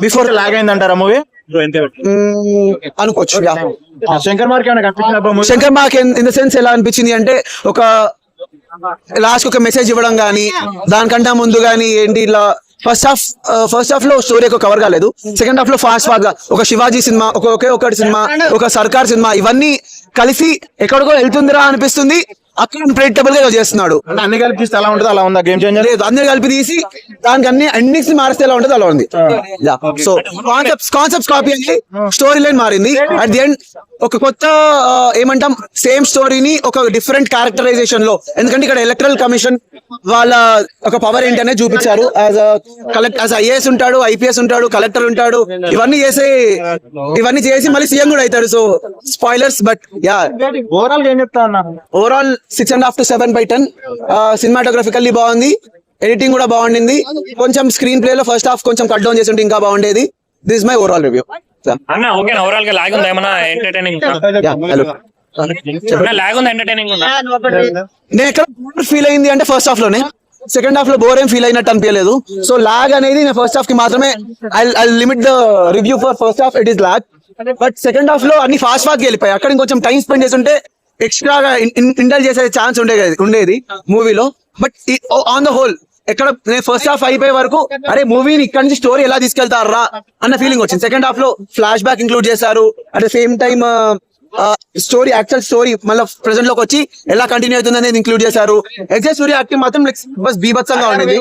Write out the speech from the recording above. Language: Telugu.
బిఫోర్ లాగ్ అయిందంటారా మూవీ అనుకోవచ్చు. శంకర్ మార్క్ ఏమైనా కనిపించిందా Shankar mark in the sense ఎలా అనిపించింది అంటే ఒక లాస్ట్ ఒక మెసేజ్ ఇవ్వడం గానీ దానికంటే ముందు గానీ ఏంటి ఇలా ఫస్ట్ హాఫ్ లో స్టోరీ ఒక కవర్ కాలేదు. సెకండ్ హాఫ్ లో ఫాస్ట్ గా ఒక శివాజీ సినిమా, ఒకటి సినిమా, ఒక సర్కార్ సినిమా ఇవన్నీ కలిసి ఎక్కడికో వెళ్తుందిరా అనిపిస్తుంది. అక్కడ అన్ప్రెడిక్టబుల్ గా చేస్తున్నాడు. అన్ని కలిపి తీస్తే ఎలా ఉంటుంది అలా ఉందా గేమ్ చేంజర్? లేదు, అందరు కలిపి తీసి దానికి అన్ని ఎండింగ్స్ మారిస్తే ఎలా ఉంటుంది అలా ఉంది. సో కాన్సెప్ట్స్ కాపీ అయ్యి స్టోరీ లైన్ మారింది. అట్ ది ఎండ్ ఒక కొత్త ఏమంటాం సేమ్ స్టోరీని ఒక డిఫరెంట్ క్యారెక్టరైజేషన్ లో, ఎందుకంటే ఇక్కడ ఎలక్ట్రల్ కమిషన్ వాళ్ళ ఒక పవర్ ఏంటనే చూపించారు. యాజ్ ఐఏఎస్ ఉంటాడు, ఐపీఎస్ ఉంటాడు, కలెక్టర్ ఉంటాడు, ఇవన్నీ ఇవన్నీ చేసి మళ్ళీ సీఎం కూడా అవుతాడు. So spoilers, but yeah overall ఏం చెప్తా అన్నా? Overall 6.5 to 7/10. సినిమాటోగ్రఫికల్లీ బాగుంది, ఎడిటింగ్ కూడా బాగుండింది. కొంచెం స్క్రీన్ ప్లే లో ఫస్ట్ హాఫ్ కొంచెం కట్ డౌన్ చేసి ఉంటే ఇంకా బాగుండేది. This my overall review. అన్న ఓకే, ఓవరాల్ గా లాగ్ ఉందా ఏమన్నా? ఎంటర్టైనింగ్ లాగ్ ఉందా? ఎంటర్టైనింగ్ ఉందా? నేను ఎక్కడ ఫీల్ అయింది అంటే ఫస్ట్ హాఫ్ లోనే. సెకండ్ హాఫ్ లో బోర్ ఏం ఫీల్ అయినట్టు అనిపించలేదు. సో లాగ్ అనేది నేను ఫస్ట్ హాఫ్ కి మాత్రమే I limit the review for first half. It is lag. But second half లో అన్ని ఫాస్ట్ వెళ్ళిపోయాయి. అక్కడ ఇంకొంచెం టైం స్పెండ్ చేసి ఉంటే ఎక్స్ట్రాగా ఇండల్జ్ చేసే ఛాన్స్ ఉండేది మూవీలో. బట్ ఆన్ ద హోల్ ఎక్కడ నేను ఫస్ట్ హాఫ్ అయిపోయే వరకు అరే మూవీని ఇక్కడ నుంచి స్టోరీ ఎలా తీసుకెళ్తారా అన్న ఫీలింగ్ వచ్చింది. సెకండ్ హాఫ్ లో ఫ్లాష్ బ్యాక్ ఇంక్లూడ్ చేశారు. At the same time story actual story మళ్ళీ ప్రెసెంట్ లోకి వచ్చి ఎలా కంటిన్యూ అవుతుంది అనేది ఇంక్లూడ్ చేశారు. ఎగ్జాక్ట్ స్టోరీ యాక్టింగ్ మాత్రం బస్ బీభత్సంగా ఉండేది.